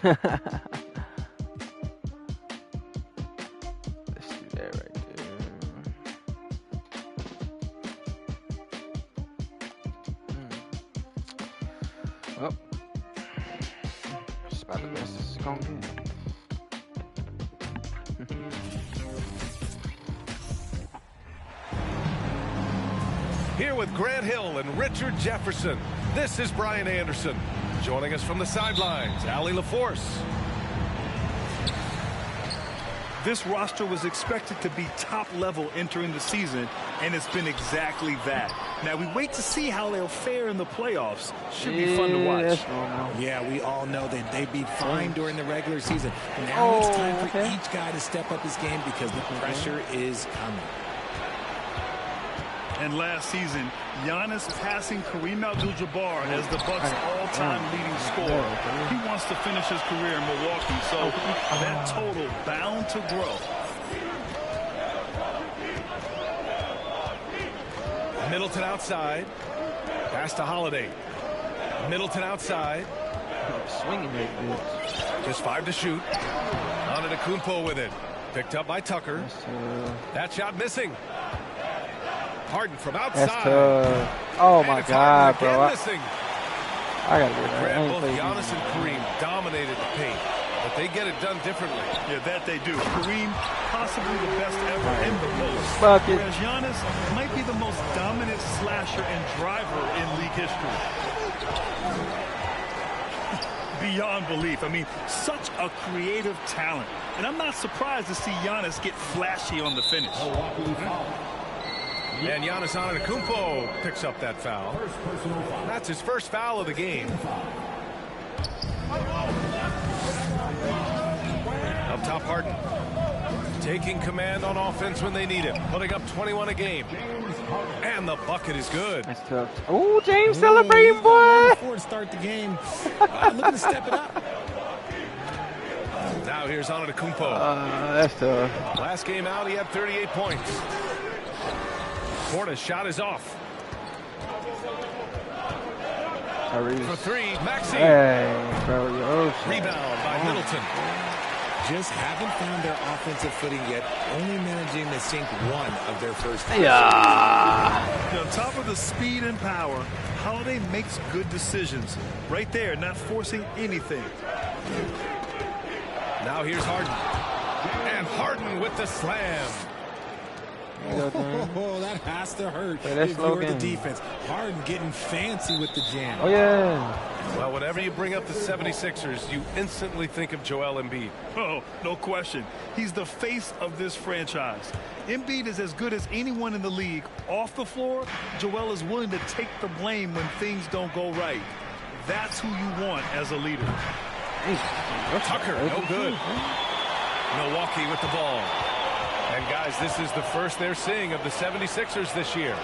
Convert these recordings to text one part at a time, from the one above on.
Let's do that right there. Oh. It's about the best it's gonna get. Here with Grant Hill and Richard Jefferson, this is Brian Anderson. Joining us from the sidelines, Allie LaForce. This roster was expected to be top level entering the season, and it's been exactly that. Now we wait to see how they'll fare in the playoffs. Should be fun to watch. Yeah, we all know that they'd be fine during the regular season. Now it's time for each guy to step up his game because the pressure is coming. And last season, Giannis passing Kareem Abdul-Jabbar as the Bucks' all-time leading scorer. He wants to finish his career in Milwaukee, so that total bound to grow. Middleton outside. Pass to Holiday. Middleton outside. Swinging that bitch. Just 5 to shoot. Antetokounmpo with it. Picked up by Tucker. That shot missing. Harden from outside. That's tough. Oh my God, bro. Missing. I gotta do that. Both Giannis and Kareem dominated the paint, but they get it done differently. Yeah, that they do. Kareem, possibly the best ever in the post. Bucket. Whereas Giannis might be the most dominant slasher and driver in league history. Beyond belief. I mean, such a creative talent. And I'm not surprised to see Giannis get flashy on the finish. And Giannis Antetokounmpo picks up that foul. That's his first foul of the game. Up top, Harden. Taking command on offense when they need it. Putting up 21 a game. And the bucket is good. That's tough. Oh, James celebrating, boy. Before to start the game. Looking to step it up. Now here's Antetokounmpo. That's tough. Last game out, he had 38 points. Porta's shot is off. For 3, Maxey. Hey, bro, Rebound by Middleton. Just haven't found their offensive footing yet, only managing to sink one of their first. Yeah. On top of the speed and power, Holiday makes good decisions. Right there, not forcing anything. Now here's Harden. And Harden with the slam. Oh, that has to hurt if you're the defense. Harden getting fancy with the jam. Oh, yeah. Well, whenever you bring up the 76ers, you instantly think of Joel Embiid. Oh, no question. He's the face of this franchise. Embiid is as good as anyone in the league. Off the floor, Joel is willing to take the blame when things don't go right. That's who you want as a leader. Tucker, no good. Milwaukee with the ball. And, guys, this is the first they're seeing of the 76ers this year.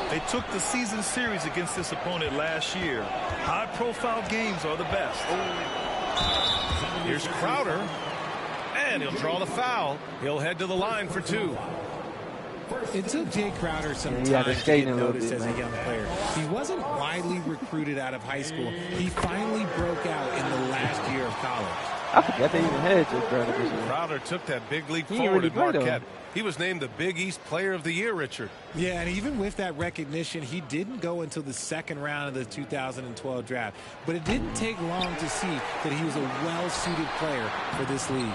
They took the season series against this opponent last year. High-profile games are the best. Here's Crowder. And he'll draw the foul. He'll head to the line for 2. It took Jay Crowder some time to get noticed as a young player. He wasn't widely recruited out of high school. He finally broke out in the last year of college. I forgot they even had Jay Crowder this year. Crowder took that big leap forward at Marquette. He was named the Big East Player of the Year, Richard. Yeah, and even with that recognition, he didn't go until the second round of the 2012 draft. But it didn't take long to see that he was a well-suited player for this league.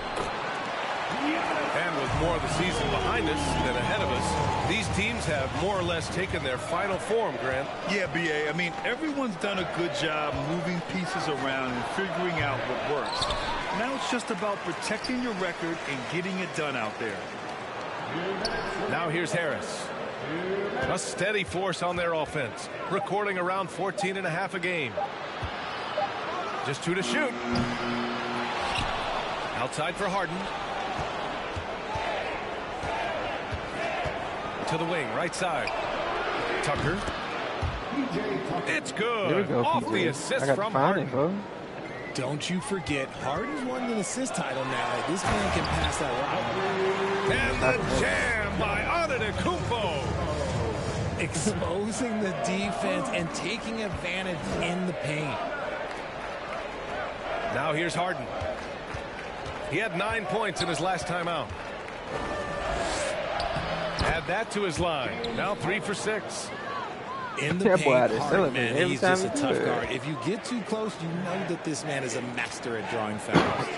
And with more of the season behind us than ahead of us, these teams have more or less taken their final form, Grant. Yeah, B.A. I mean, everyone's done a good job moving pieces around and figuring out what works. Now it's just about protecting your record and getting it done out there. Now here's Harris. A steady force on their offense, recording around 14.5 a game. Just 2 to shoot. Outside for Harden. To the wing, right side. Tucker. It's good. Go, off the assist from Harden. Don't you forget, Harden's won an assist title now. This man can pass that route. And the jam by Antetokounmpo. Exposing the defense and taking advantage in the paint. Now here's Harden. He had 9 points in his last time out. Add that to his line. Now 3 for 6. In the paint, Harden, man, he's just a tough guard. If you get too close, you know that this man is a master at drawing fouls.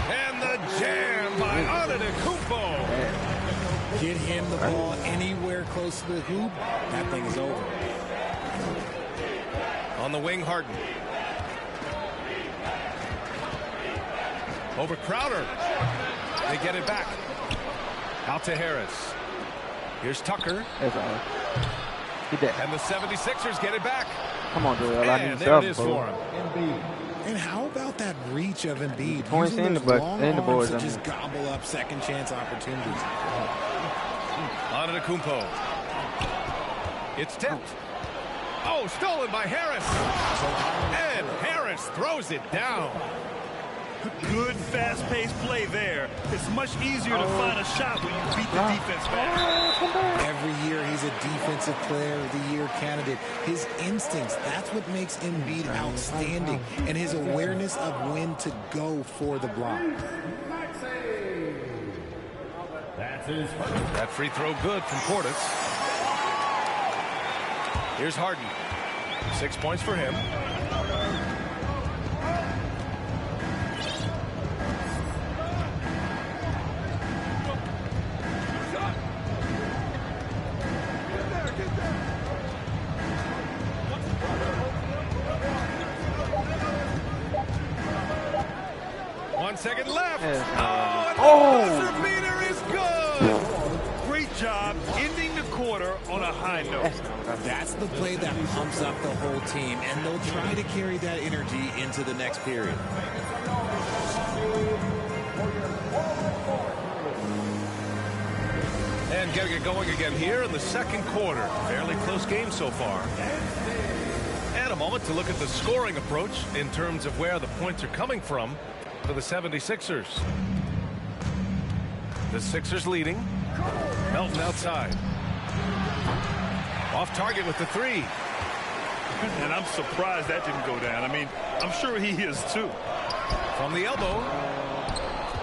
And the jam by Antetokounmpo. Get him the ball anywhere close to the hoop, that thing is over. On the wing, Harden. Over Crowder. They get it back. Out to Harris. Here's Tucker. And the 76ers get it back. Come on, Joel. And there it is for him. And how about that reach of Embiid? Points in the boards. Just gobble up second chance opportunities. Antetokounmpo. It's tipped. Oh, stolen by Harris. And Harris throws it down. Good fast-paced play there. It's much easier to find a shot when you beat the defense back. Every year he's a defensive player of the year candidate. His instincts, that's what makes Embiid outstanding. And his awareness of when to go for the block. That free throw good from Portis. Here's Harden. 6 points for him. Second left. Oh, and the buzzer beater is good. Great job ending the quarter on a high note. That's the play that pumps up the whole team, and they'll try to carry that energy into the next period. And getting it going again here in the second quarter. Fairly close game so far. And a moment to look at the scoring approach in terms of where the points are coming from for the 76ers. The Sixers leading. Melton outside. Off target with the 3. And I'm surprised that didn't go down. I mean, I'm sure he is too. From the elbow.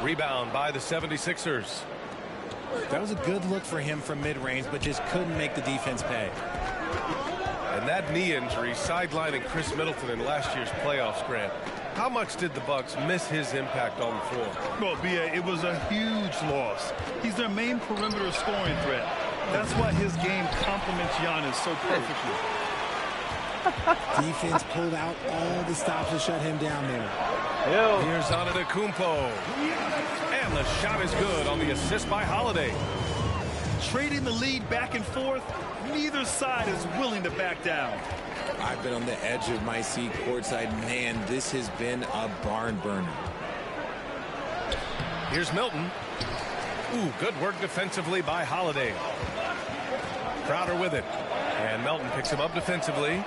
Rebound by the 76ers. That was a good look for him from mid-range, but just couldn't make the defense pay. And that knee injury sidelining Chris Middleton in last year's playoffs, Grant. How much did the Bucks miss his impact on the floor? Well, B.A., it was a huge loss. He's their main perimeter scoring threat. That's why his game complements Giannis so perfectly. Defense pulled out all the stops to shut him down there. Here's Antetokounmpo. And the shot is good on the assist by Holiday. Trading the lead back and forth, neither side is willing to back down. I've been on the edge of my seat courtside. Man, this has been a barn burner. Here's Milton. Ooh, good work defensively by Holiday. Crowder with it. And Melton picks him up defensively.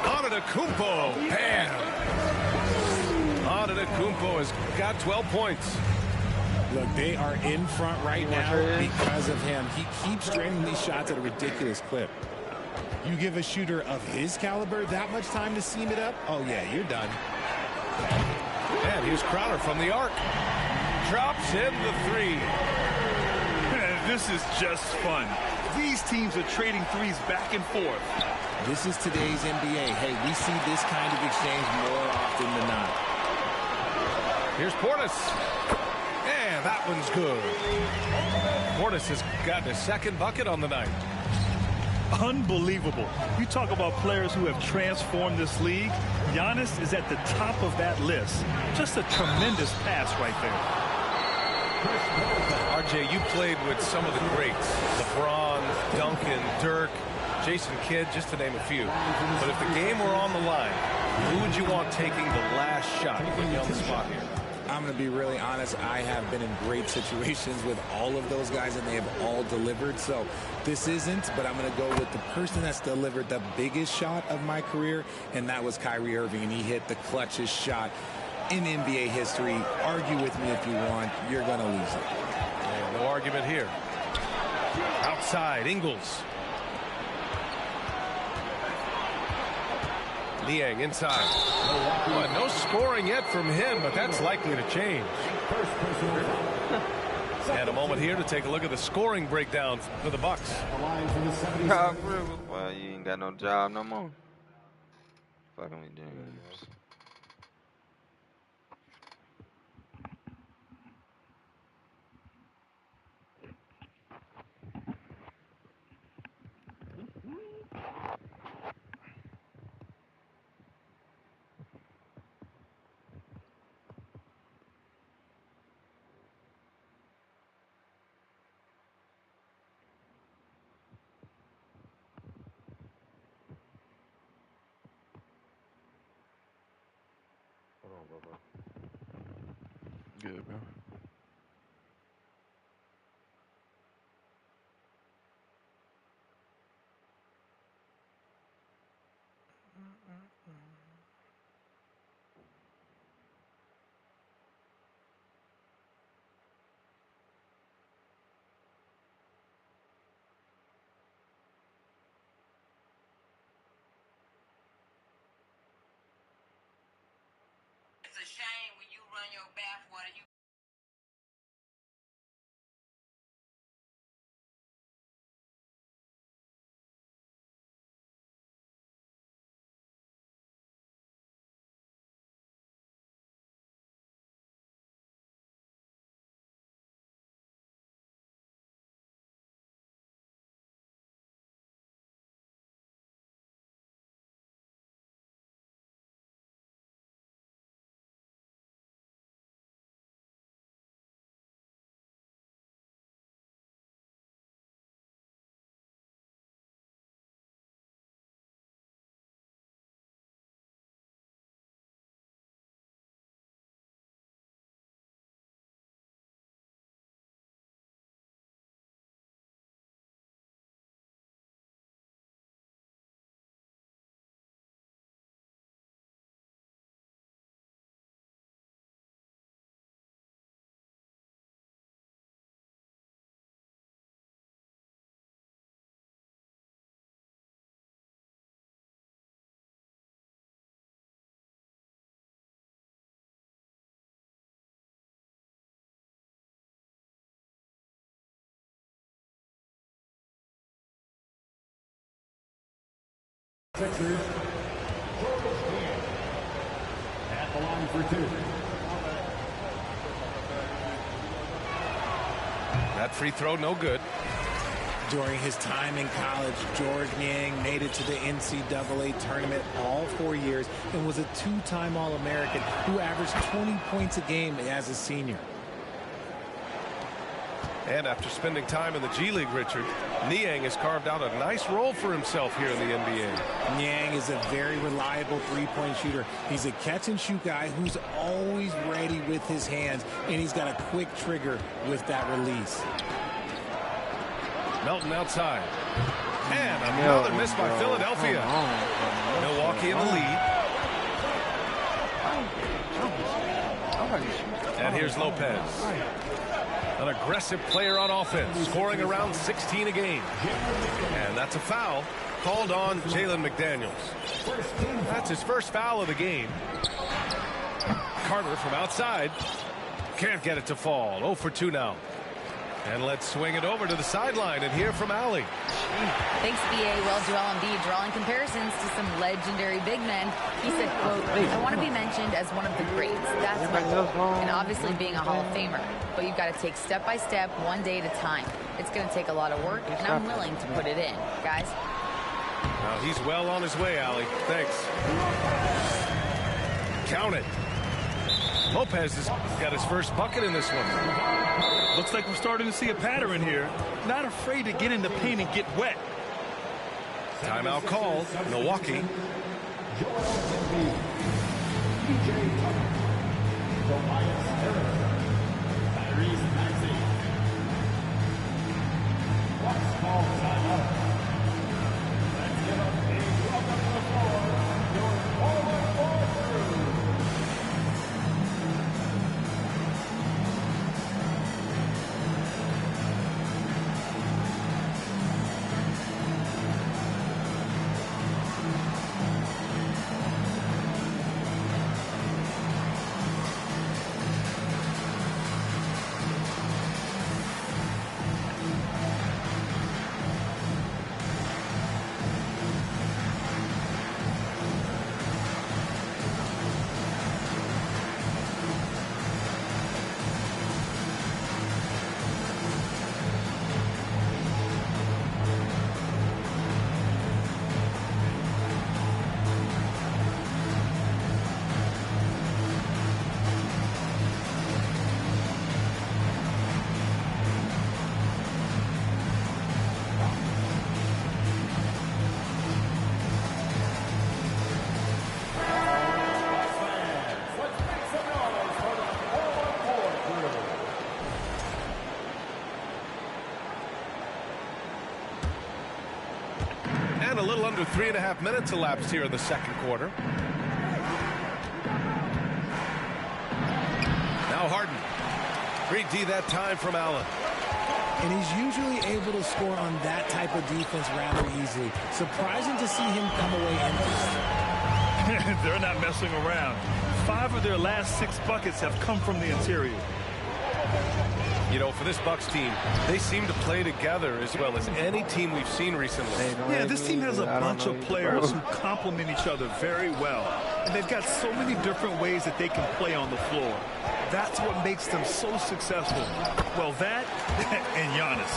Antetokounmpo. Bam! Antetokounmpo has got 12 points. Look, they are in front right now because of him. He keeps draining these shots at a ridiculous clip. You give a shooter of his caliber that much time to seam it up, oh yeah, you're done. And here's Crowder from the arc. Drops in the 3. This is just fun. These teams are trading threes back and forth. This is today's NBA. Hey, we see this kind of exchange more often than not. Here's Portis. And that one's good. Portis has gotten his second bucket on the night. Unbelievable. You talk about players who have transformed this league. Giannis is at the top of that list. Just a tremendous pass right there. RJ, you played with some of the greats. LeBron, Duncan, Dirk, Jason Kidd, just to name a few. But if the game were on the line, who would you want taking the last shot? Put me on the spot here. I'm going to be really honest. I have been in great situations with all of those guys, and they have all delivered. So this isn't, but I'm going to go with the person that's delivered the biggest shot of my career, and that was Kyrie Irving, and he hit the clutchest shot in NBA history. Argue with me if you want. You're going to lose it. Yeah, no argument here. Outside, Ingles. Niang inside. Well, no scoring yet from him, but that's likely to change. And a moment here to take a look at the scoring breakdown for the Bucks. Well, you ain't got no job no more. Fucking with James. Good, bro. It's a shame when you run your bathwater, you Sixers, at the line for two. That free throw, no good. During his time in college, George Niang made it to the NCAA tournament all 4 years and was a two-time All-American who averaged 20 points a game as a senior. And after spending time in the G League, Richard, Niang has carved out a nice role for himself here in the NBA. Niang is a very reliable three-point shooter. He's a catch-and-shoot guy who's always ready with his hands, and he's got a quick trigger with that release. Melton outside. And another miss by Philadelphia. Milwaukee in the lead. And here's Lopez. An aggressive player on offense, scoring around 16 a game. And that's a foul called on Jalen McDaniels. That's his first foul of the game. Carter from outside. Can't get it to fall. 0 for 2 now. And let's swing it over to the sideline and hear from Allie. Thanks, B.A. Well, Joel Embiid drawing comparisons to some legendary big men. He said, quote, I want to be mentioned as one of the greats. That's my goal. And obviously being a Hall of Famer. But you've got to take step by step, one day at a time. It's going to take a lot of work, and I'm willing to put it in. Guys? Now he's well on his way, Allie. Thanks. Count it. Lopez has got his first bucket in this one. Looks like we're starting to see a pattern here. Not afraid to get in the paint and get wet. Timeout called. Milwaukee. a little under 3.5 minutes elapsed here in the second quarter. Now Harden. Great D that time from Allen. And he's usually able to score on that type of defense rather easily. Surprising to see him come away empty. They're not messing around. 5 of their last 6 buckets have come from the interior. You know, for this Bucks team, they seem to play together as well as any team we've seen recently. Yeah, this team has a bunch of players who complement each other very well. And they've got so many different ways that they can play on the floor. That's what makes them so successful. Well, that and Giannis.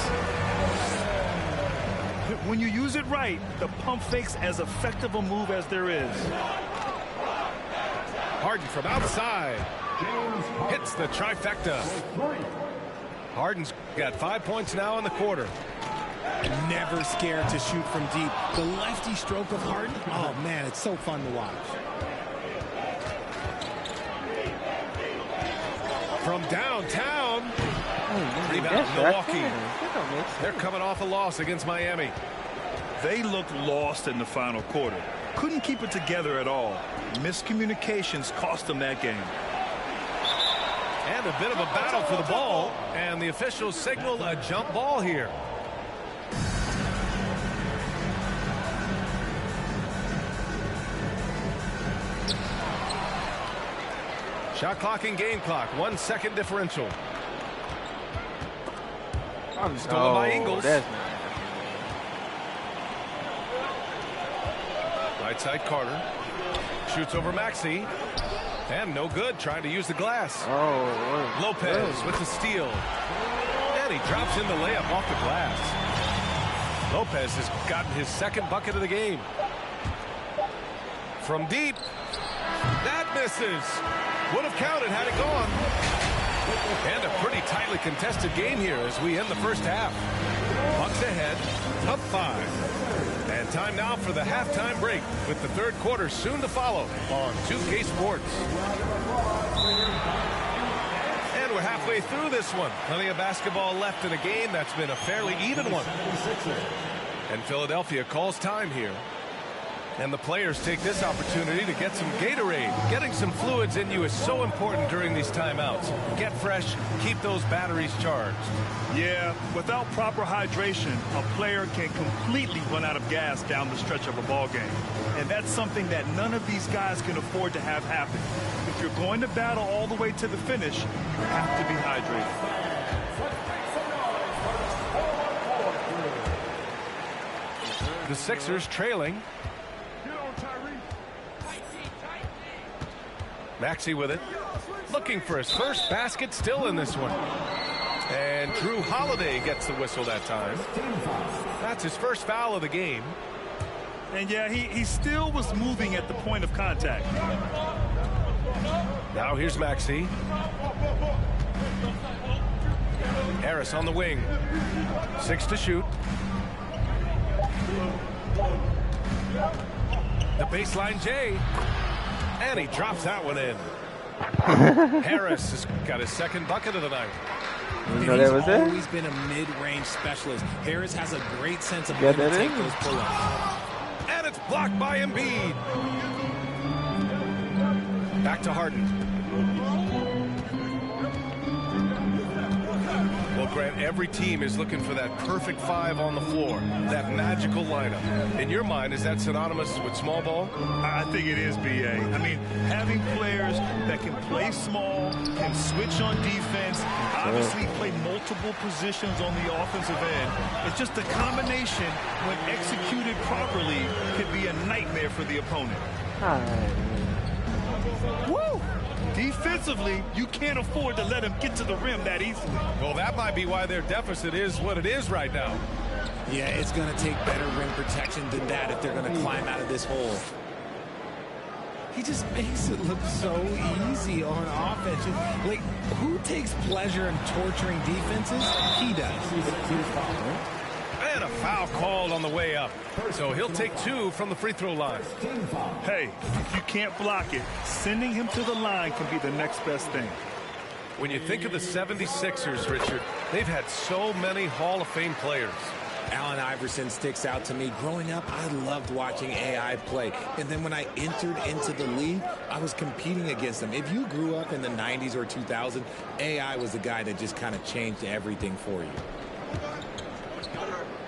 When you use it right, the pump fake's as effective a move as there is. Harden from outside. Hits the trifecta. Harden's got 5 points now in the quarter. Never scared to shoot from deep. The lefty stroke of Harden, oh man, it's so fun to watch. From downtown. Rebound, Milwaukee. They're coming off a loss against Miami. They looked lost in the final quarter. Couldn't keep it together at all. Miscommunications cost them that game. And a bit of a battle for the ball. And the officials signal a jump ball here. Shot clock and game clock. 1 second differential. Stolen by Ingles. Right side Carter. Shoots over Maxey. And no good, trying to use the glass. Lopez with the steal. And he drops in the layup off the glass. Lopez has gotten his second bucket of the game. From deep. That misses. Would have counted had it gone. And a pretty tightly contested game here as we end the first half. Bucks ahead, up 5. And time now for the halftime break with the third quarter soon to follow on 2K Sports. And we're halfway through this one. Plenty of basketball left in a game that's been a fairly even one. And Philadelphia calls time here. And the players take this opportunity to get some Gatorade. Getting some fluids in you is so important during these timeouts. Get fresh, keep those batteries charged. Yeah, without proper hydration, a player can completely run out of gas down the stretch of a ball game. And that's something that none of these guys can afford to have happen. If you're going to battle all the way to the finish, you have to be hydrated. The Sixers trailing. Maxey with it. Looking for his first basket still in this one. And Drew Holiday gets the whistle that time. That's his first foul of the game. And yeah, he still was moving at the point of contact. Now here's Maxey. Harris on the wing. 6 to shoot. The baseline J. And he drops that one in. Harris has got his second bucket of the night. He's always been a mid-range specialist. Harris has a great sense of when to take those pull-ups. And it's blocked by Embiid. Back to Harden. Well, Grant, every team is looking for that perfect 5 on the floor, that magical lineup. In your mind, is that synonymous with small ball? I think it is, B.A. I mean, having players that can play small, can switch on defense, obviously play multiple positions on the offensive end. It's just a combination, when executed properly, could be a nightmare for the opponent. Woo! Defensively, you can't afford to let him get to the rim that easily. Well, that might be why their deficit is what it is right now. Yeah, it's going to take better rim protection than that if they're going to climb out of this hole. He just makes it look so easy on offense. Like, who takes pleasure in torturing defenses? He does. And a foul called on the way up. So he'll take 2 from the free throw line. Hey, if you can't block it, sending him to the line can be the next best thing. When you think of the 76ers, Richard, they've had so many Hall of Fame players. Allen Iverson sticks out to me. Growing up, I loved watching AI play. And then when I entered into the league, I was competing against him. If you grew up in the 90s or 2000s, AI was the guy that just kind of changed everything for you.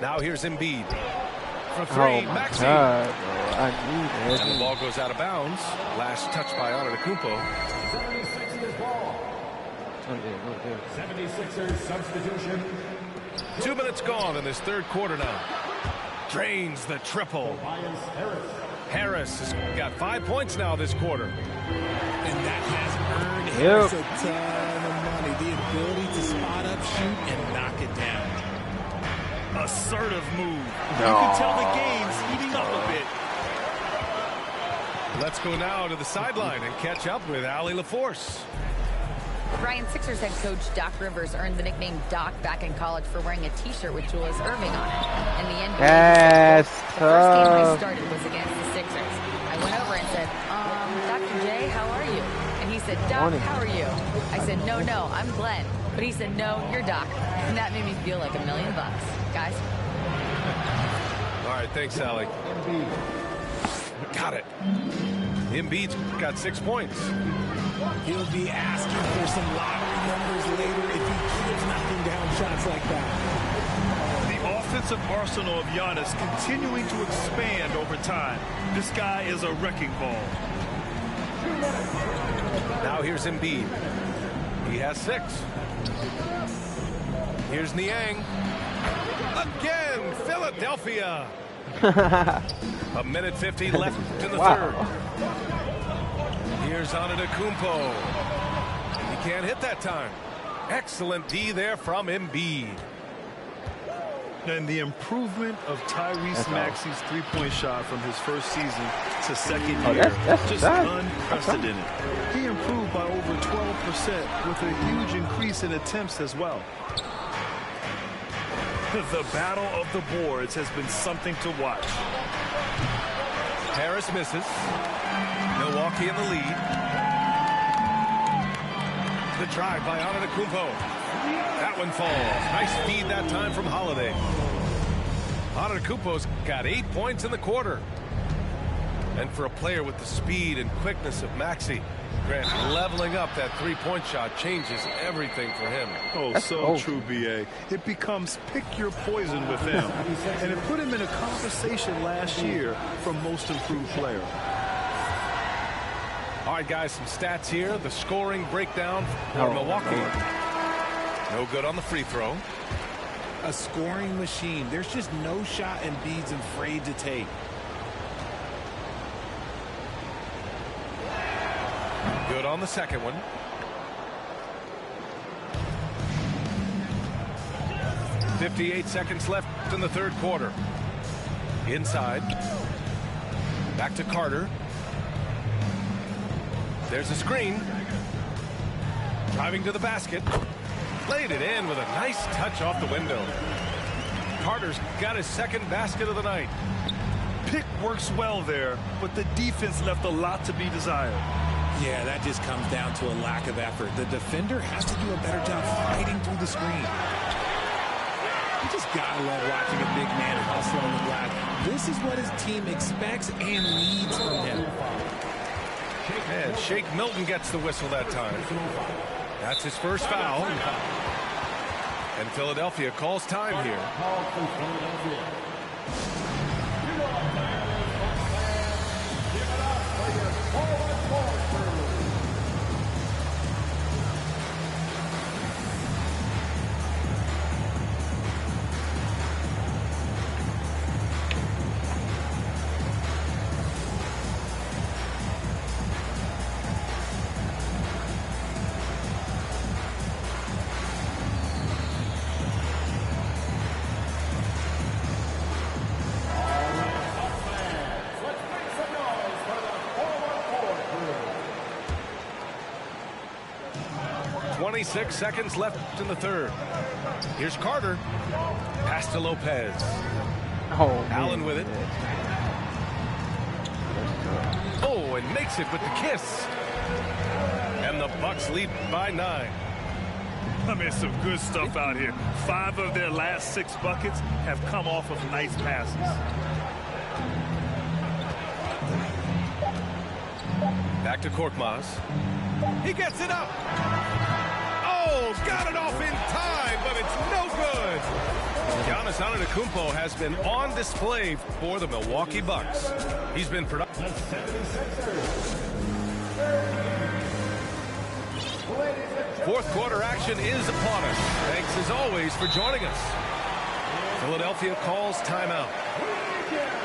Now here's Embiid. For three, Maxey. God, bro. I need it. And the ball goes out of bounds. Last touch by Antetokounmpo. 76ers substitution. 2 minutes gone in this third quarter now. Drains the triple. Harris has got 5 points now this quarter. And that has earned Harris a ton of money. The ability to spot up, shoot, and knock it down. Assertive move. You can tell the game's heating up a bit. Let's go now to the sideline and catch up with Allie LaForce. Ryan, Sixers head coach Doc Rivers earned the nickname Doc back in college for wearing a T-shirt with Julius Erving on it. And the NBA Yes, the first game I started was against the Sixers. I went over and said, Dr. J, how are you? And he said, Doc, how are you? I said, no, I'm Glenn. But he said, no, you're Doc. And that made me feel like $1 million, guys. All right, thanks, Allie. Got it. Embiid's got 6 points. He'll be asking for some lottery numbers later if he keeps knocking down shots like that. The offensive arsenal of Giannis continuing to expand over time. This guy is a wrecking ball. Now here's Embiid. He has 6. Here's Niang. Again, Philadelphia. 1:50 left in the third. Here's Antetokounmpo. He can't hit that time. Excellent D there from Embiid. And the improvement of Tyrese Maxey's three-point shot from his first season to second year, just unprecedented. He improved by over 12% with a huge increase in attempts as well. The battle of the boards has been something to watch. Harris misses. Milwaukee in the lead. The drive by Antetokounmpo. That one falls. Nice feed that time from Holiday. Antetokounmpo's got 8 points in the quarter. And for a player with the speed and quickness of Maxey, Grant, leveling up that three-point shot changes everything for him. Oh, so true, B.A. It becomes pick your poison with him. And it put him in a conversation last year for most improved player. All right, guys, some stats here. The scoring breakdown for Milwaukee. No good on the free throw. A scoring machine. There's just no shot Embiid's afraid to take. Good on the second one. .58 seconds left in the third quarter. Inside. Back to Carter. There's a screen. Driving to the basket. Laid it in with a nice touch off the window. Carter's got his second basket of the night. Pick works well there, but the defense left a lot to be desired. Yeah, that just comes down to a lack of effort. The defender has to do a better job fighting through the screen. You just gotta love watching a big man hustle on the glass. This is what his team expects and needs from him. And Shake Milton gets the whistle that time. That's his first foul. And Philadelphia calls time here. 26 seconds left in the third. Here's Carter. Pass to Lopez. Allen with it. Oh, and makes it with the kiss. And the Bucks lead by 9. I mean, some good stuff out here. 5 of their last 6 buckets have come off of nice passes. Back to Korkmaz. He gets it up. Oh, got it off in time, but it's no good. Giannis Antetokounmpo has been on display for the Milwaukee Bucks. He's been productive. Fourth quarter action is upon us. Thanks as always for joining us. Philadelphia calls timeout.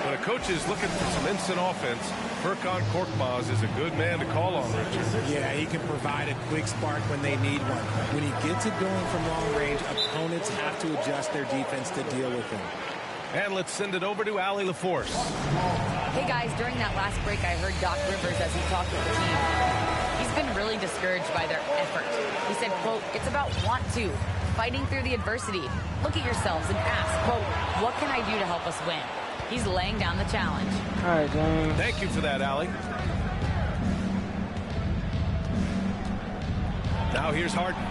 When a coach is looking for some instant offense, Furkan Korkmaz is a good man to call on, Richard. Yeah, he can provide a quick spark when they need one. When he gets it going from long range, opponents have to adjust their defense to deal with him. And let's send it over to Allie LaForce. Hey guys, during that last break, I heard Doc Rivers as he talked with the team. He's been really discouraged by their effort. He said, quote, "It's about want to, fighting through the adversity. Look at yourselves and ask, quote, what can I do to help us win?" He's laying down the challenge. All right, James. Thank you for that, Allie. Now here's Harden.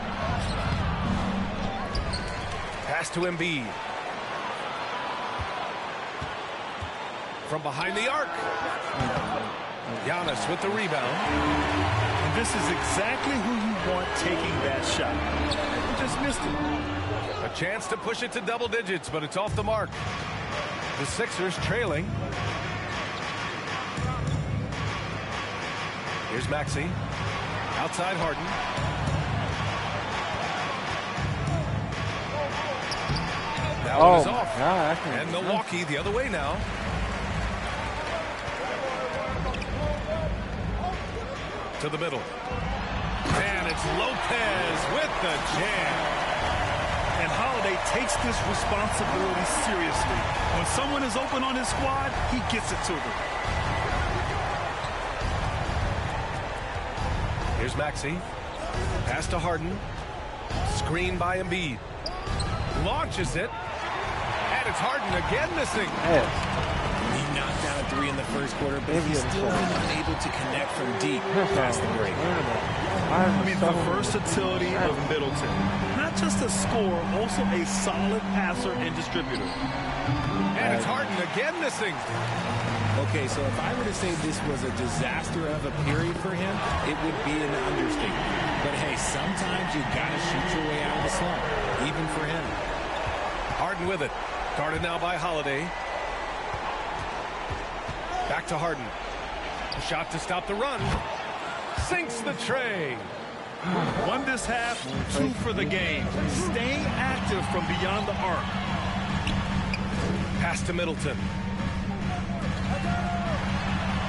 Pass to Embiid. From behind the arc. Giannis with the rebound. And this is exactly who you want taking that shot. He just missed it. A chance to push it to double digits, but it's off the mark. The Sixers trailing. Here's Maxey. Outside Harden. That one is off. God, And Milwaukee the other way now. To the middle. And it's Lopez with the jam. And Holiday takes this responsibility seriously. When someone is open on his squad, he gets it to them. Here's Maxey. Pass to Harden. Screen by Embiid. Launches it. And it's Harden again missing. He knocked down a 3 in the first quarter, but he's still been unable to connect from deep past the break. I mean, the versatility of Middleton. Not just a scorer, also a solid passer and distributor. And it's Harden again missing. Okay, so if I were to say this was a disaster of a period for him, it would be an understatement. But hey, sometimes you got to shoot your way out of the slump, even for him. Harden with it. Guarded now by Holiday. Back to Harden. A shot to stop the run. Sinks the tray. 1 this half, 2 for the game. Staying active from beyond the arc. Pass to Middleton.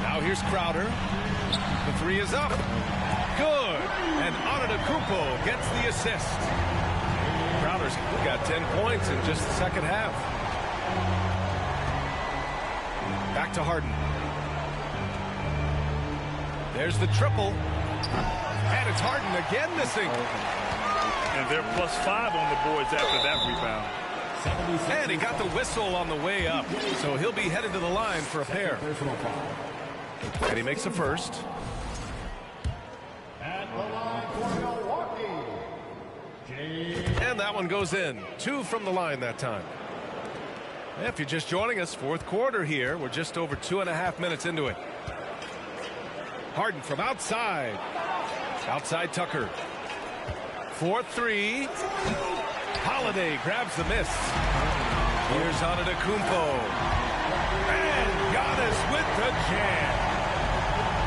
Now here's Crowder. The 3 is up. Good. And Antetokounmpo gets the assist. Crowder's got 10 points in just the second half. Back to Harden. There's the triple. And it's Harden again missing. And they're +5 on the boards after that rebound. And he got the whistle on the way up. So he'll be headed to the line for a pair. And he makes the first. And that one goes in. 2 from the line that time. If you're just joining us, fourth quarter here. We're just over 2.5 minutes into it. Harden from outside. Outside Tucker. 4-3. Holiday grabs the miss. Here's Antetokounmpo. And Giannis with the jam.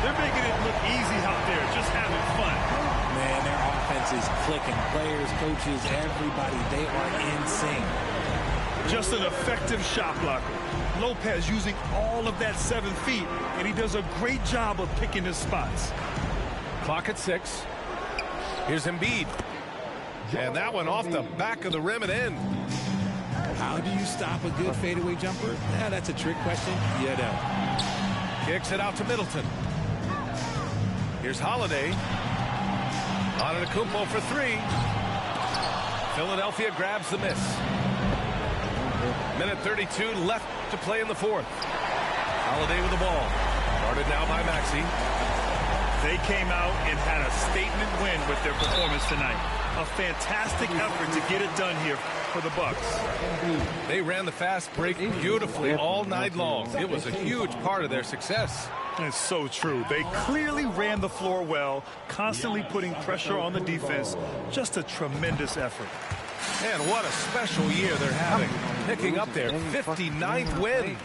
They're making it look easy out there, just having fun. Man, their offense is clicking. Players, coaches, everybody, they are in sync. Just an effective shot blocker. Lopez using all of that 7 feet, and he does a great job of picking his spots. Clock at 6. Here's Embiid. And that one off the back of the rim and in. How do you stop a good fadeaway jumper? Yeah, that's a trick question. You know. Kicks it out to Middleton. Here's Holiday. Antetokounmpo for 3. Philadelphia grabs the miss. Minute 32 left to play in the fourth. Holiday with the ball. Guarded now by Maxey. They came out and had a statement win with their performance tonight. A fantastic effort to get it done here for the Bucks. They ran the fast break beautifully all night long. It was a huge part of their success. It's so true. They clearly ran the floor well, constantly putting pressure on the defense. Just a tremendous effort. And what a special year they're having, picking up their 59th win.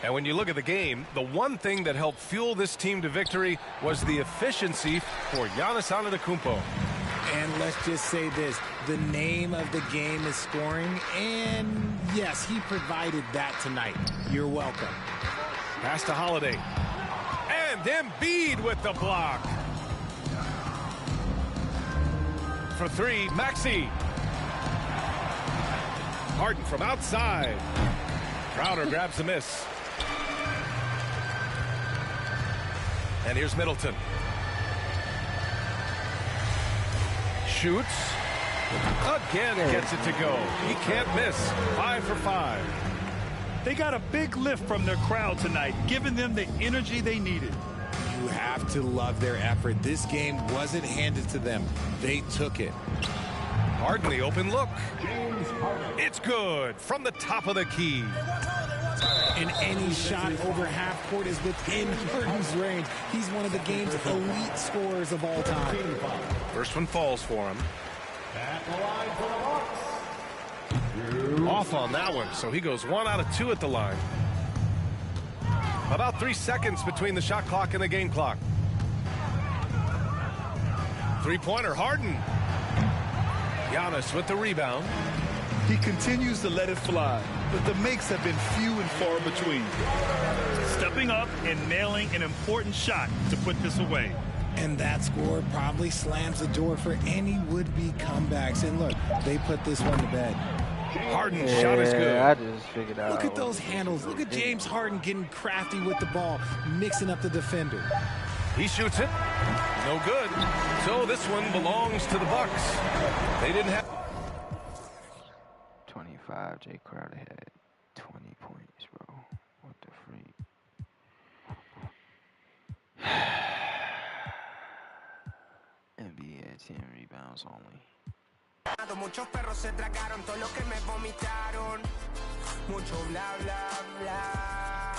And when you look at the game, the one thing that helped fuel this team to victory was the efficiency for Giannis Antetokounmpo. And let's just say this, the name of the game is scoring, and yes, he provided that tonight. You're welcome. Pass to Holiday. And Embiid with the block. For three, Maxey. Harden from outside. Crowder grabs the miss. And here's Middleton. Shoots. Again gets it to go. He can't miss. 5 for 5. They got a big lift from their crowd tonight, giving them the energy they needed. You have to love their effort. This game wasn't handed to them. They took it. Harden the open look. It's good from the top of the key. And any shot over half court is within Harden's range. He's one of the game's elite scorers of all time. First one falls for him. Off on that one, so he goes 1 out of 2 at the line. About 3 seconds between the shot clock and the game clock. Three-pointer, Harden. Giannis with the rebound. He continues to let it fly, but the makes have been few and far between. Stepping up and nailing an important shot to put this away. And that score probably slams the door for any would-be comebacks. And look, they put this one to bed. Harden's shot is good. I just figured out. Look at those handles. Look at James Harden getting crafty with the ball, mixing up the defender. He shoots it. No good. So this one belongs to the Bucks. They didn't have 25. Jay Crowder had 20 points, bro. What the freak? NBA had 10 rebounds only. Muchos perros se tragaron todo lo que me vomitaron. Mucho bla bla bla.